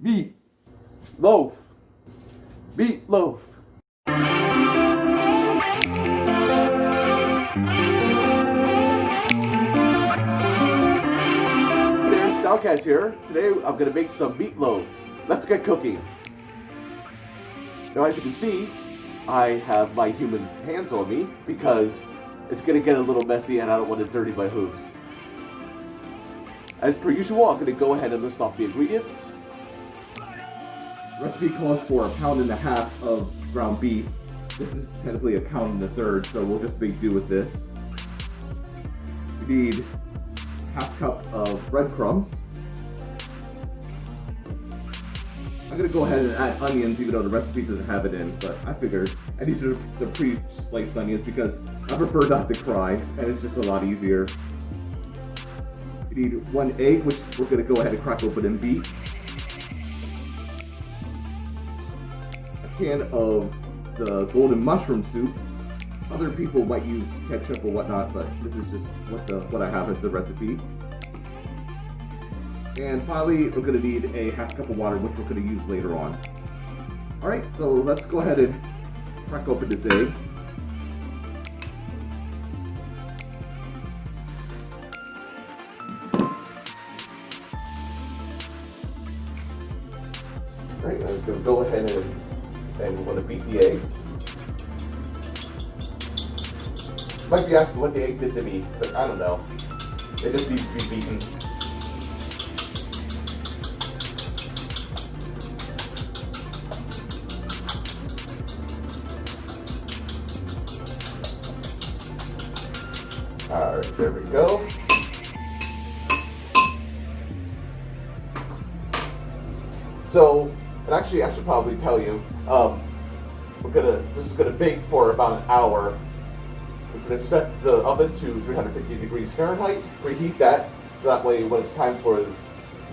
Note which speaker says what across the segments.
Speaker 1: Meat loaf. Meatloaf. There's Stalkaz here. Today I'm going to make some meatloaf. Let's get cooking. Now as you can see, I have my human hands on me because it's going to get a little messy and I don't want to dirty my hooves. As per usual, I'm going to go ahead and list off the ingredients. Recipe calls for 1.5 pounds of ground beef. This is technically 1.33 pounds, so we'll just make do with this. We need 1/2 cup of breadcrumbs. I'm going to go ahead and add onions even though the recipe doesn't have it in, but I figured, and these are the pre-sliced onions because I prefer not to cry and it's just a lot easier. We need 1 egg, which we're going to go ahead and crack open and beat. A can of the golden mushroom soup. Other people might use ketchup or whatnot, but this is just what I have as the recipe. And finally, we're going to need a 1/2 cup of water, which we're going to use later on. Alright, so let's go ahead and crack open this egg. Alright, I'm going to go ahead and we're going to beat the egg. You might be asking what the egg did to me, but I don't know. It just needs to be beaten. Alright, there we go. So, and actually I should probably tell you, this is gonna bake for about an hour. We're gonna set the oven to 350 degrees Fahrenheit, preheat that, so that way when it's time for the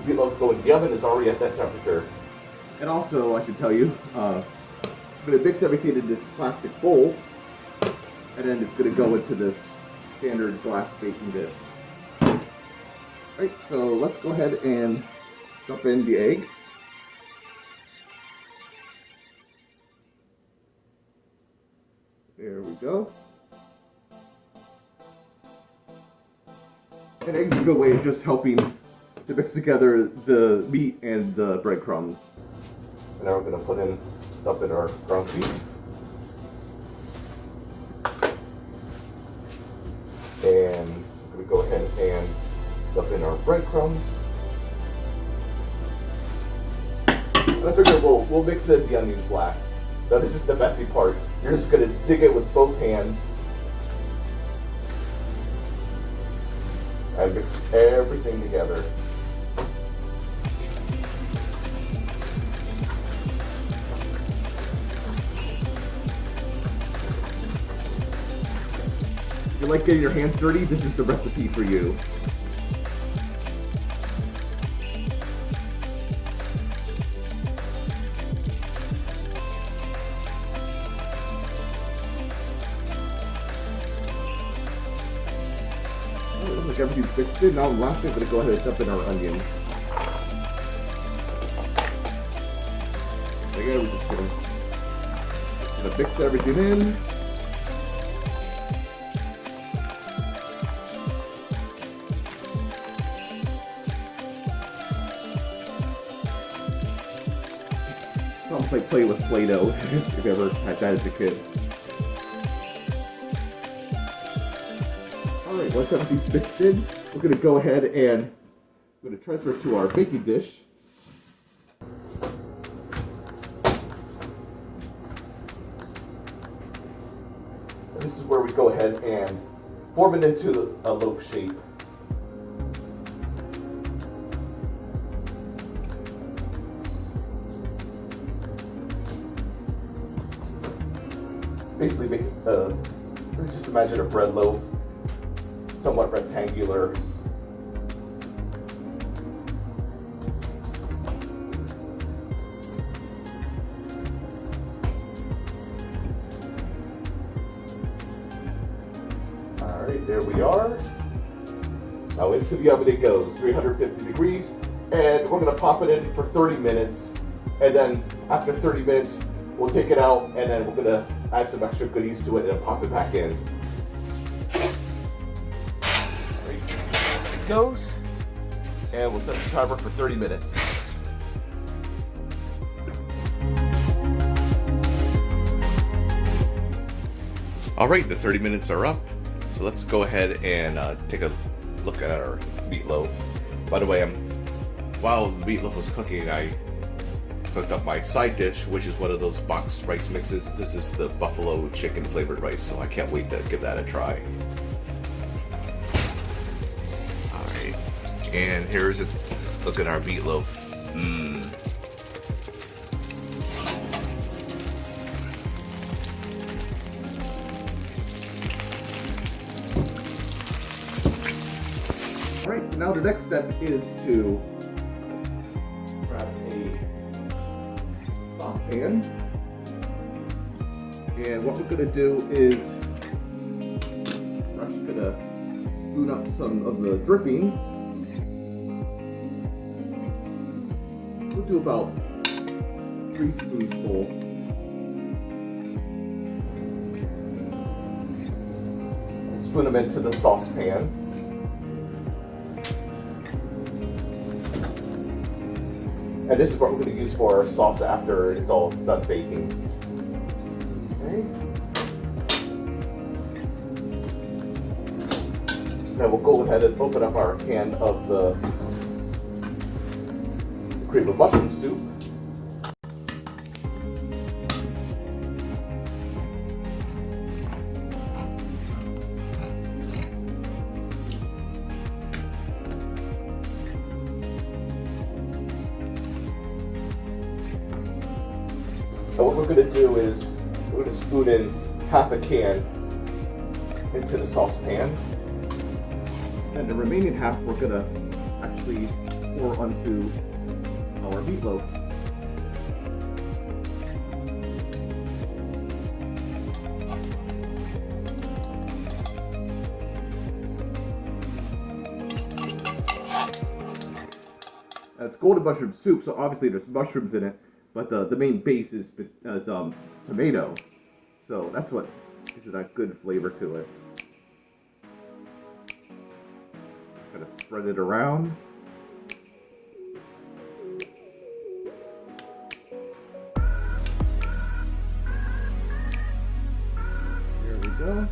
Speaker 1: meatloaf to go in the oven, it's already at that temperature. And also, I should tell you, I'm gonna mix everything in this plastic bowl, and then it's gonna go into this standard glass baking dish. Alright, so let's go ahead and dump in the egg. There we go. And eggs is a good way of just helping to mix together the meat and the breadcrumbs. And now we're going to dump in our ground beef. And we go ahead and dump in our breadcrumbs. And I figure we'll mix in the onions last. Now this is the messy part. You're just gonna dig it with both hands and mix everything together. If you like getting your hands dirty, this is the recipe for you. Looks like everything's mixed in. Now lastly, I'm going to go ahead and dump in our onions. Again, we're just gonna mix everything in. Sounds like playing with Play-Doh, if you ever had that as a kid. Alright, once everything's mixed in, we're going to go ahead and I'm going to transfer it to our baking dish. And this is where we go ahead and form it into a loaf shape. Basically, just imagine a bread loaf, somewhat rectangular. Alright, there we are. Now into the oven it goes, 350 degrees and we're gonna pop it in for 30 minutes. And then after 30 minutes, we'll take it out, and then we're gonna add some extra goodies to it and then pop it back in. There it goes. And we'll set the timer for 30 minutes. All right, the 30 minutes are up. So let's go ahead and take a look at our meatloaf. By the way, while the meatloaf was cooking, I cooked up my side dish, which is one of those boxed rice mixes. This is the buffalo chicken flavored rice, so I can't wait to give that a try. All right, and here's a look at our meatloaf. All right, so now the next step is to grab a saucepan, and what we're going to do is we're actually going to spoon up some of the drippings. We'll do about 3 spoonsful. And spoon them into the saucepan. And this is what we're going to use for our sauce after it's all done baking. Okay. Now we'll go ahead and open up our can of the cream of mushroom soup. So what we're going to do is we're going to spoon in half a can into the saucepan, and the remaining half we're going to actually pour onto our meatloaf. It's golden mushroom soup, so obviously there's mushrooms in it. But the main base is tomato, so that's what gives that good flavor to it. Kind of spread it around. There we go.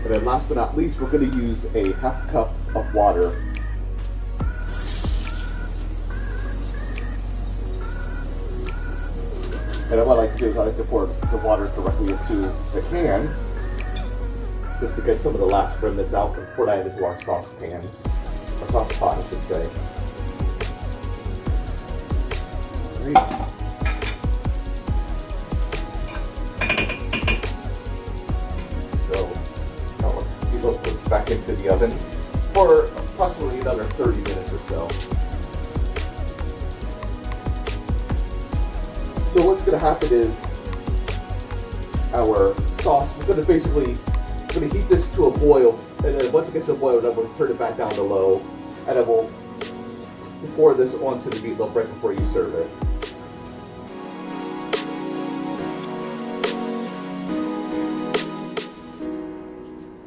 Speaker 1: And then last but not least, we're going to use a half cup of water. And what I like to do is I like to pour the water directly into the can, just to get some of the last remnants out and pour that into our saucepan, or sauce pot, I should say. Great. So now we go back into the oven for approximately another 30 minutes or so. So what's going to happen is our sauce, we're going to heat this to a boil, and then once it gets to a boil, then we'll turn it back down to low, and then we'll pour this onto the meatloaf right before you serve it.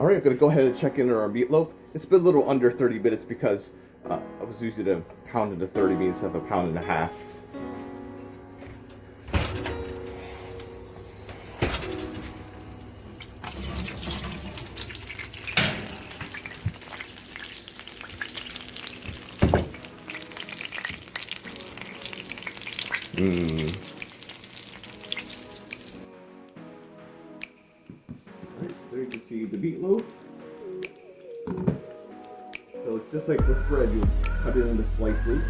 Speaker 1: All right, I'm going to go ahead and check in on our meatloaf. It's been a little under 30 minutes because I was using a pound into 30 instead of a pound and a half. There you can see the meatloaf. So it's just like with bread, you cut it into slices.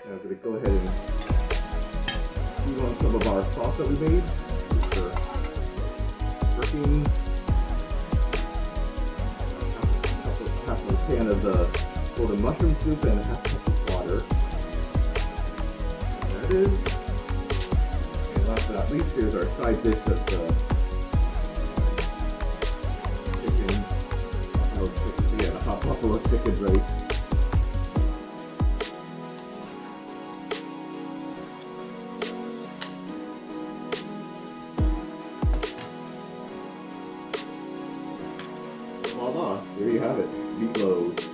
Speaker 1: I'm going to go ahead and sauce that we made. The working half a can of the golden mushroom soup and half a cup of water. There it is. And last but not least, here's our side dish of the chicken. Yeah, hot buffalo chicken right. Voila, there you have it, meatloaf.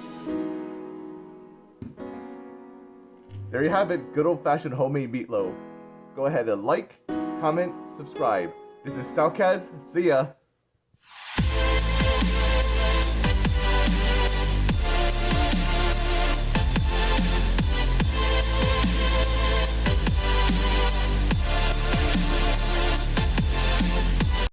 Speaker 1: There you have it, good old-fashioned homemade meatloaf. Go ahead and like, comment, subscribe. This is Stalkaz, see ya!